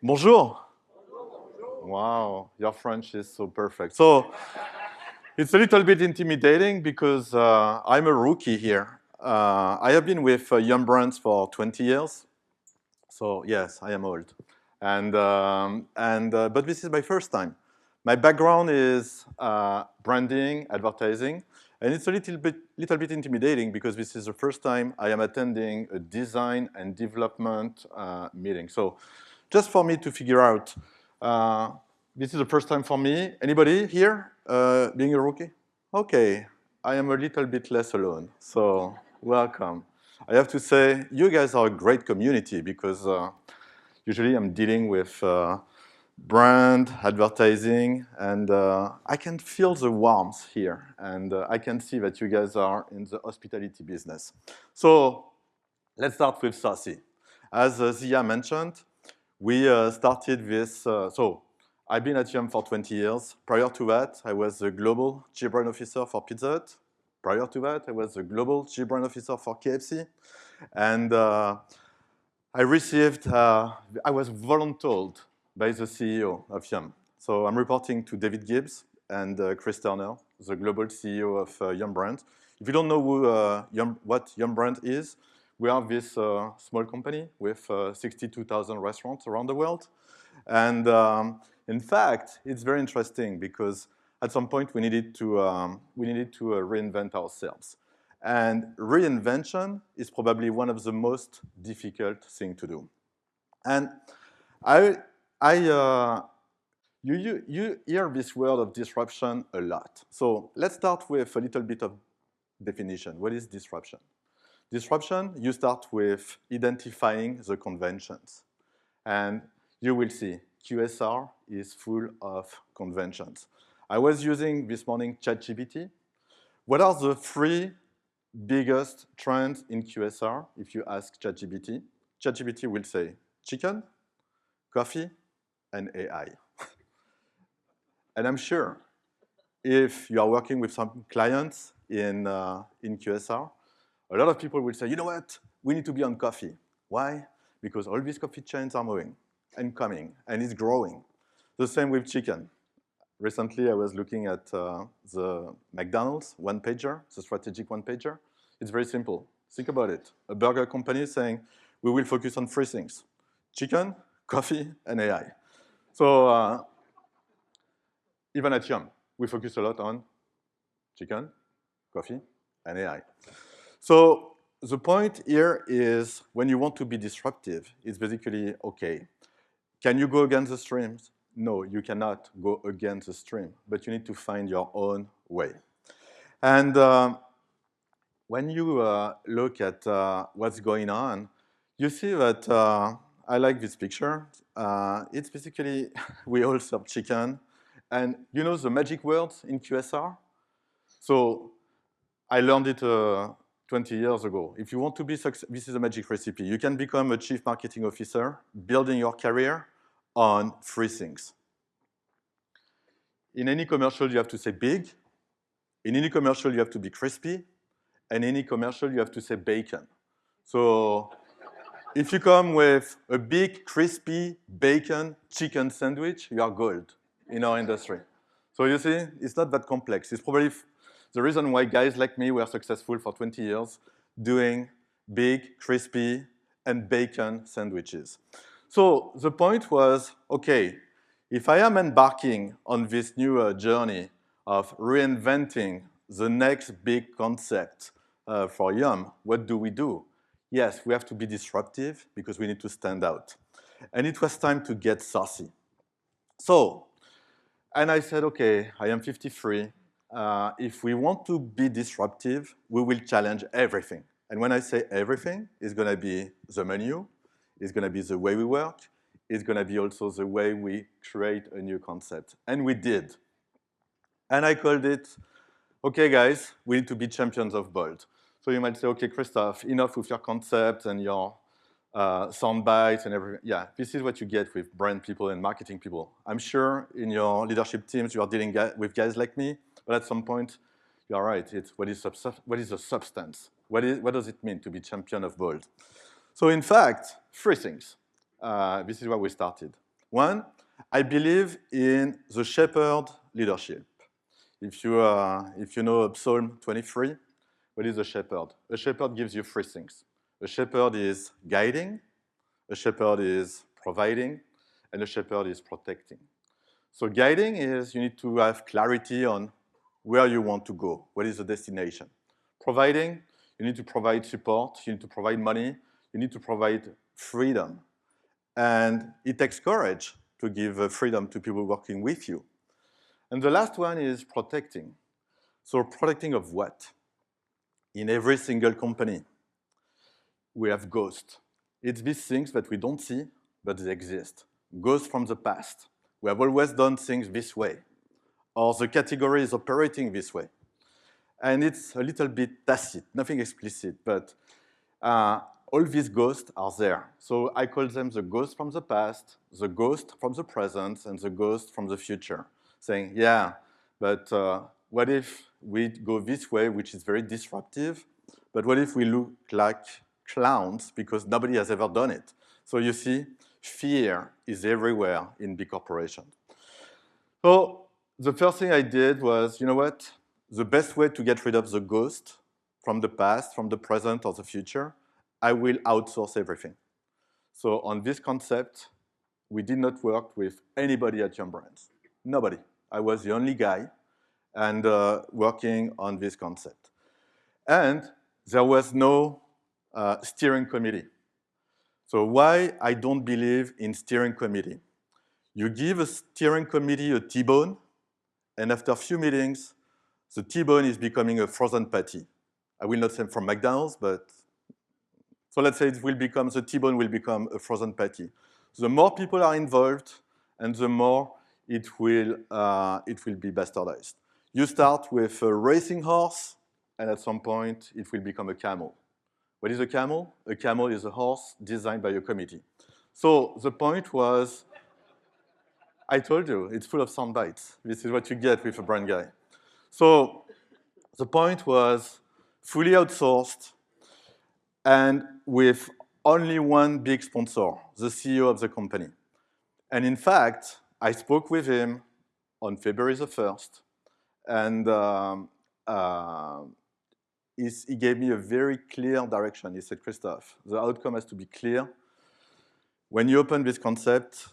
Bonjour. Wow, your French is so perfect. So it's a little bit intimidating because I'm a rookie here. I have been with Yum Brands for 20 years. So yes, I am old. But this is my first time. My background is branding, advertising, and it's a little bit intimidating because this is the first time I am attending a design and development meeting. So just for me to figure out, this is the first time for me. Anybody here being a rookie? Okay, I am a little bit less alone, so welcome. I have to say, you guys are a great community because usually I'm dealing with brand, advertising, and I can feel the warmth here, and I can see that you guys are in the hospitality business. So let's start with Saucy. As Zia mentioned, we started this, so I've been at Yum for 20 years. Prior to that, I was the global Chief Brand Officer for Pizza Hut. Prior to that, I was the global Chief Brand Officer for KFC. And I was voluntold by the CEO of Yum. So I'm reporting to David Gibbs and Chris Turner, the global CEO of Yum Brand. If you don't know what Yum Brand is, we are this small company with 62,000 restaurants around the world. And in fact, it's very interesting because at some point we needed to reinvent ourselves. And reinvention is probably one of the most difficult things to do. And you hear this word of disruption a lot. So let's start with a little bit of definition. What is disruption? Disruption, you start with identifying the conventions. And you will see QSR is full of conventions. I was using this morning ChatGPT. What are the three biggest trends in QSR if you ask ChatGPT? ChatGPT will say chicken, coffee, and AI. And I'm sure if you are working with some clients in QSR, a lot of people will say, you know what, we need to be on coffee. Why? Because all these coffee chains are moving and coming, and it's growing. The same with chicken. Recently, I was looking at the McDonald's one-pager, the strategic one-pager. It's very simple. Think about it. A burger company saying, we will focus on three things: chicken, coffee, and AI. So even at Yum, we focus a lot on chicken, coffee, and AI. So the point here is when you want to be disruptive, it's basically, okay, can you go against the streams? No, you cannot go against the stream, but you need to find your own way. And when you look at what's going on, you see that I like this picture. It's basically, we all serve chicken. And you know the magic words in QSR? So I learned it 20 years ago. If you want to be successful, this is a magic recipe. You can become a chief marketing officer, building your career on three things. In any commercial, you have to say big. In any commercial, you have to be crispy. And in any commercial, you have to say bacon. So if you come with a big, crispy bacon chicken sandwich, you are gold in our industry. So you see, it's not that complex. It's probably the reason why guys like me were successful for 20 years doing big, crispy, and bacon sandwiches. So the point was, okay, if I am embarking on this new journey of reinventing the next big concept for Yum, what do we do? Yes, we have to be disruptive because we need to stand out. And it was time to get saucy. So, and I said, okay, I am 53. If we want to be disruptive, we will challenge everything. And when I say everything, it's going to be the menu, it's going to be the way we work, it's going to be also the way we create a new concept. And we did. And I called it, okay, guys, we need to be champions of bold. So you might say, okay, Christophe, enough with your concept and your sound bites and everything. Yeah, this is what you get with brand people and marketing people. I'm sure in your leadership teams you are dealing with guys like me, but at some point, you're right. It's what is the substance? What does it mean to be champion of bold? So in fact, three things. This is where we started. One, I believe in the shepherd leadership. If you know Psalm 23, what is a shepherd? A shepherd gives you three things. A shepherd is guiding, a shepherd is providing, and a shepherd is protecting. So guiding is you need to have clarity on where you want to go, what is the destination. Providing, you need to provide support, you need to provide money, you need to provide freedom. And it takes courage to give freedom to people working with you. And the last one is protecting. So protecting of what? In every single company, we have ghosts. It's these things that we don't see, but they exist. Ghosts from the past. We have always done things this way, or the category is operating this way. And it's a little bit tacit, nothing explicit, but all these ghosts are there. So I call them the ghosts from the past, the ghost from the present, and the ghost from the future, saying, yeah, but what if we go this way, which is very disruptive, but what if we look like clowns because nobody has ever done it? So you see, fear is everywhere in big corporations. So the first thing I did was, you know what? The best way to get rid of the ghost from the past, from the present, or the future, I will outsource everything. So on this concept, we did not work with anybody at Yum Brands. Nobody. I was the only guy and working on this concept. And there was no steering committee. So why I don't believe in steering committee? You give a steering committee a T-bone, and after a few meetings, the T-bone is becoming a frozen patty. I will not say from McDonald's, but so let's say the T-bone will become a frozen patty. The more people are involved, and the more it will be bastardized. You start with a racing horse, and at some point, it will become a camel. What is a camel? A camel is a horse designed by a committee. So the point was, I told you, it's full of sound bites. This is what you get with a brand guy. So the point was fully outsourced and with only one big sponsor, the CEO of the company. And in fact, I spoke with him on February the 1st, and he gave me a very clear direction. He said, Christophe, the outcome has to be clear. When you open this concept,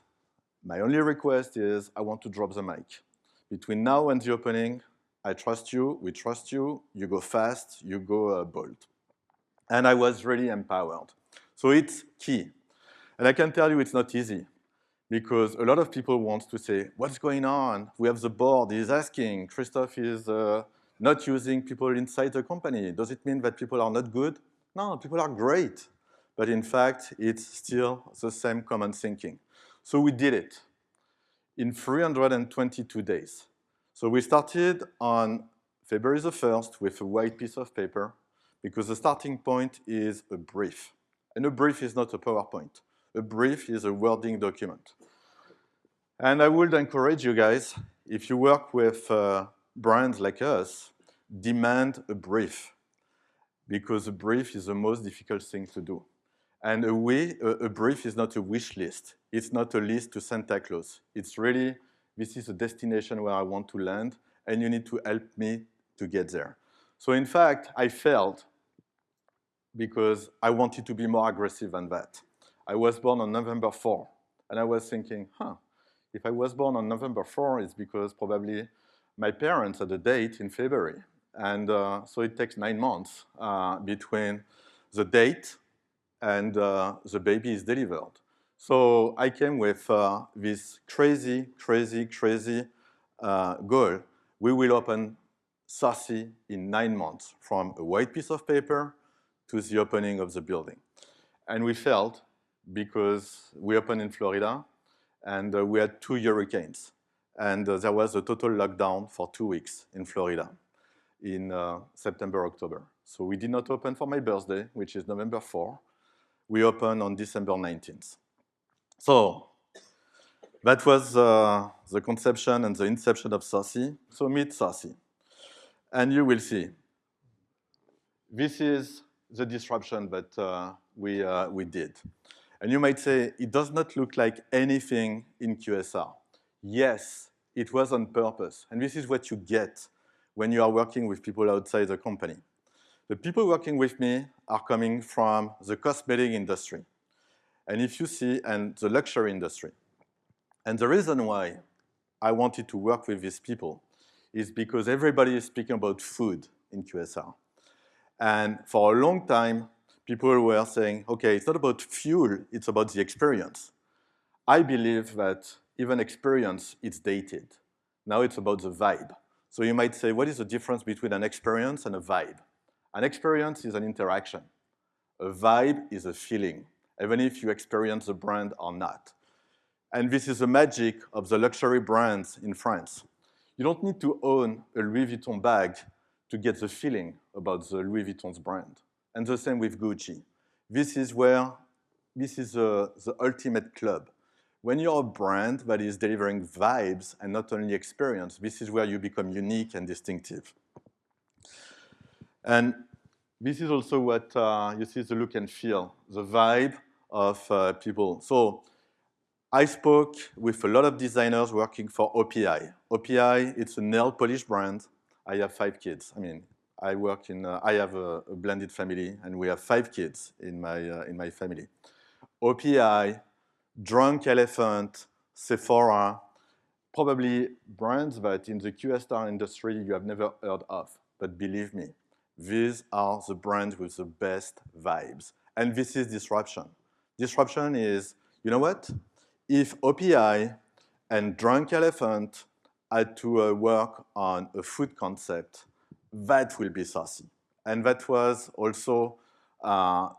my only request is I want to drop the mic. Between now and the opening, I trust you, we trust you, you go fast, you go bold. And I was really empowered. So it's key. And I can tell you it's not easy because a lot of people want to say, what's going on? We have the board, he's asking, Christophe is not using people inside the company. Does it mean that people are not good? No, people are great. But in fact, it's still the same common thinking. So we did it in 322 days. So we started on February the 1st with a white piece of paper because the starting point is a brief. And a brief is not a PowerPoint. A brief is a wording document. And I would encourage you guys, if you work with brands like us, demand a brief because a brief is the most difficult thing to do. And a brief is not a wish list. It's not a list to Santa Claus. It's really, this is a destination where I want to land, and you need to help me to get there. So in fact, I failed because I wanted to be more aggressive than that. I was born on November 4, and I was thinking, if I was born on November 4, it's because probably my parents had a date in February. And so it takes 9 months between the date and the baby is delivered. So I came with this crazy goal. We will open Saucy in 9 months, from a white piece of paper to the opening of the building. And we failed because we opened in Florida, and we had 2 hurricanes. And there was a total lockdown for 2 weeks in Florida in September, October. So we did not open for my birthday, which is November 4. We opened on December 19th. So that was the conception and the inception of Saucy. So meet Saucy. And you will see. This is the disruption that we did. And you might say, it does not look like anything in QSR. Yes, it was on purpose. And this is what you get when you are working with people outside the company. The people working with me are coming from the cosmetic industry. And if you see, and the luxury industry. And the reason why I wanted to work with these people is because everybody is speaking about food in QSR. And for a long time, people were saying, okay, it's not about fuel, it's about the experience. I believe that even experience is dated. Now it's about the vibe. So you might say, what is the difference between an experience and a vibe? An experience is an interaction. A vibe is a feeling, even if you experience the brand or not. And this is the magic of the luxury brands in France. You don't need to own a Louis Vuitton bag to get the feeling about the Louis Vuitton's brand. And the same with Gucci. This is the ultimate club. When you're a brand that is delivering vibes and not only experience, this is where you become unique and distinctive. And this is also what you see, the look and feel, the vibe of people. So I spoke with a lot of designers working for OPI. OPI, it's a nail polish brand. I have 5 kids. I mean, I have a blended family, and we have 5 kids in my family. OPI, Drunk Elephant, Sephora, probably brands that in the QSR industry you have never heard of. But believe me, these are the brands with the best vibes. And this is disruption. Disruption is, you know what? If OPI and Drunk Elephant had to work on a food concept, that will be Saucy. And that was also the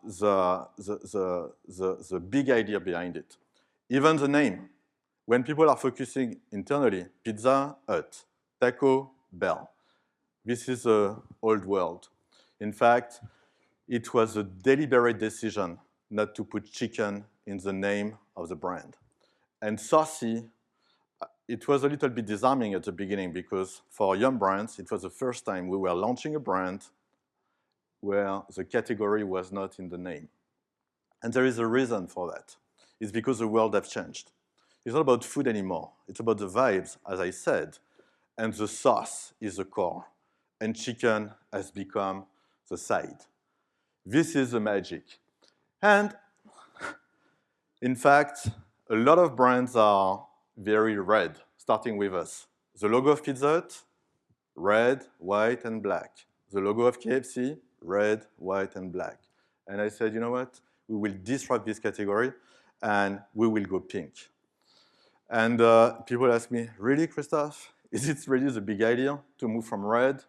big idea behind it. Even the name. When people are focusing internally, Pizza Hut, Taco Bell. This is the old world. In fact, it was a deliberate decision not to put chicken in the name of the brand. And Saucy, it was a little bit disarming at the beginning because for young brands, it was the first time we were launching a brand where the category was not in the name. And there is a reason for that. It's because the world has changed. It's not about food anymore. It's about the vibes, as I said, and the sauce is the core. And chicken has become the side. This is the magic. And in fact, a lot of brands are very red, starting with us. The logo of Pizza Hut, red, white, and black. The logo of KFC, red, white, and black. And I said, you know what? We will disrupt this category, and we will go pink. And people ask me, really, Christophe? Is it really the big idea to move from red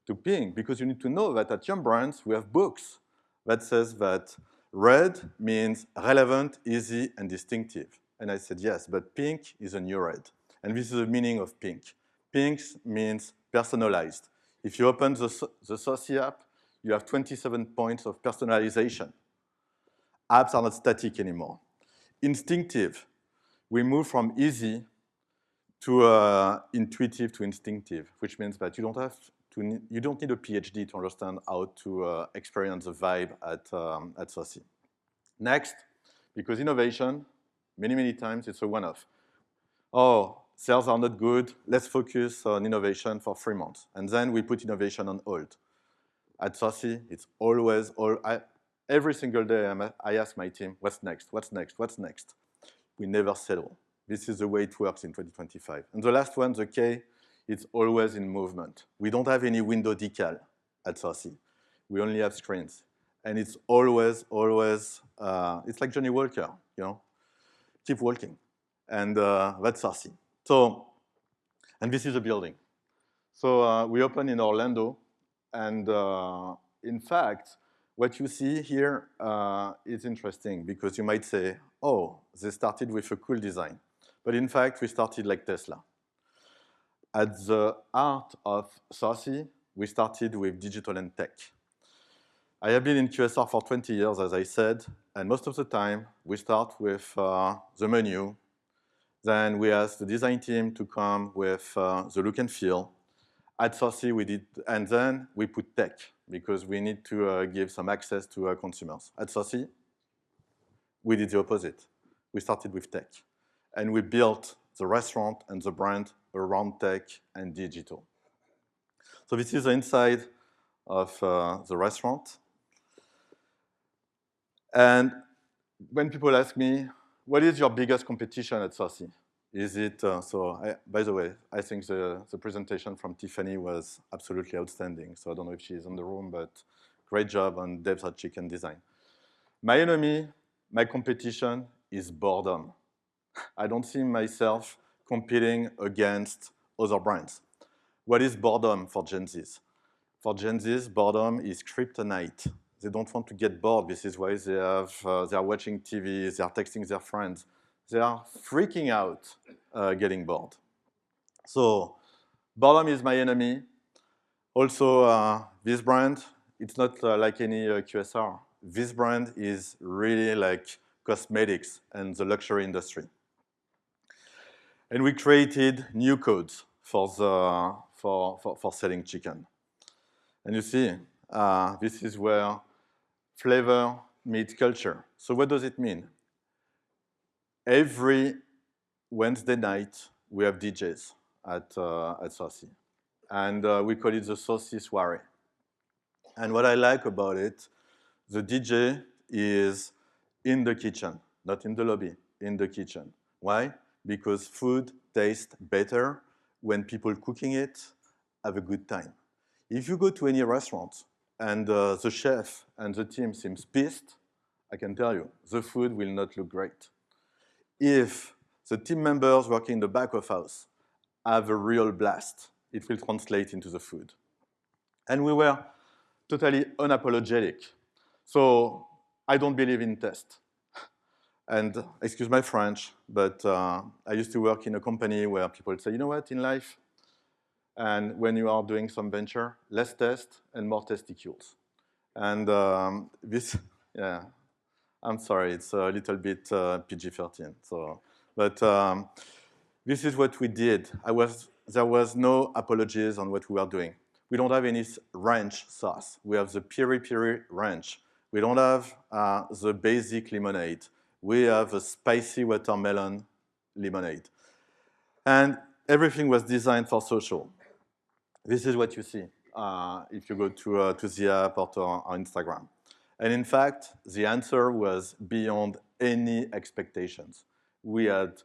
to pink? Because you need to know that at Yum Brands, we have books that says that red means relevant, easy, and distinctive. And I said, yes, but pink is a new red. And this is the meaning of pink. Pink means personalized. If you open the Saucy app, you have 27 points of personalization. Apps are not static anymore. Instinctive. We move from easy to intuitive to instinctive, which means that you don't need a PhD to understand how to experience the vibe at Saucy. Next, because innovation, many times it's a one-off. Oh, sales are not good, let's focus on innovation for 3 months. And then we put innovation on hold. At Saucy, it's always, every single day I ask my team, what's next, what's next, what's next? We never settle. This is the way it works in 2025. And the last one, the K, it's always in movement. We don't have any window decal at Saucy. We only have screens. And it's always, it's like Johnny Walker, you know? Keep walking. And that's Saucy. So, and this is a building. So we opened in Orlando. And in fact, what you see here is interesting because you might say, oh, they started with a cool design. But in fact, we started like Tesla. At the heart of Saucy, we started with digital and tech. I have been in QSR for 20 years, as I said, and most of the time, we start with the menu. Then we ask the design team to come with the look and feel. At Saucy, we did, and then we put tech because we need to give some access to our consumers. At Saucy, We did the opposite. We started with tech. And we built the restaurant and the brand around tech and digital. So this is the inside of the restaurant. And when people ask me, what is your biggest competition at Saucy? Is it, by the way, I think the presentation from Tiffany was absolutely outstanding. So I don't know if she's in the room, but great job on Dave's Hot Chicken design. My enemy, my competition is boredom. I don't see myself competing against other brands. What is boredom for Gen Zs? For Gen Zs, boredom is kryptonite. They don't want to get bored. This is why they are watching TV, they are texting their friends. They are freaking out getting bored. So boredom is my enemy. Also, this brand, it's not like any QSR. This brand is really like cosmetics and the luxury industry. And we created new codes for selling chicken. And you see, this is where flavor meets culture. So what does it mean? Every Wednesday night, we have DJs at Saucy. And we call it the Saucy Soirée. And what I like about it, the DJ is in the kitchen, not in the lobby, in the kitchen. Why? Because food tastes better when people cooking it have a good time. If you go to any restaurant and the chef and the team seems pissed, I can tell you, the food will not look great. If the team members working in the back of house have a real blast, it will translate into the food. And we were totally unapologetic. So I don't believe in test. And excuse my French, but I used to work in a company where people say, you know what, in life, and when you are doing some venture, less test and more testicles. And yeah, I'm sorry, it's a little bit PG-13. So, but this is what we did. There was no apologies on what we were doing. We don't have any ranch sauce. We have the piri-piri ranch. We don't have the basic lemonade. We have a spicy watermelon lemonade. And everything was designed for social. This is what you see if you go to the app or to our Instagram. And in fact, the answer was beyond any expectations. We had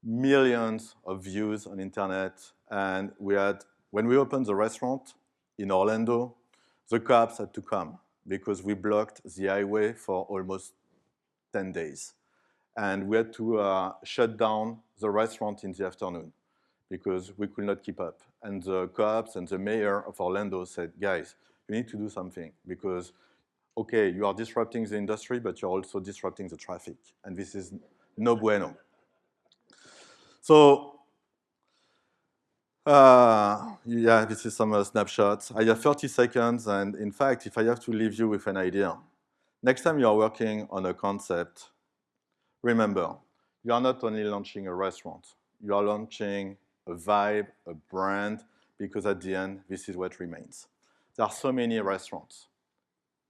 millions of views on internet, and when we opened the restaurant in Orlando, the cops had to come because we blocked the highway for almost 10 days. And we had to shut down the restaurant in the afternoon because we could not keep up. And the cops and the mayor of Orlando said, guys, you need to do something because, okay, you are disrupting the industry, but you're also disrupting the traffic. And this is no bueno. So, yeah, this is some snapshots. I have 30 seconds, and in fact, if I have to leave you with an idea, next time you are working on a concept, remember, you are not only launching a restaurant, you are launching a vibe, a brand, because at the end, this is what remains. There are so many restaurants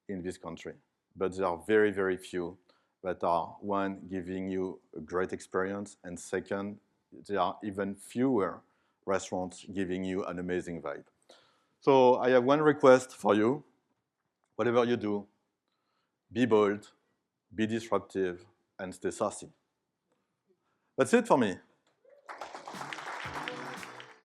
in this country, but there are very, very few that are, one, giving you a great experience, and second, there are even fewer restaurants giving you an amazing vibe. So I have one request for you. Whatever you do, be bold, be disruptive, and stay saucy. That's it for me.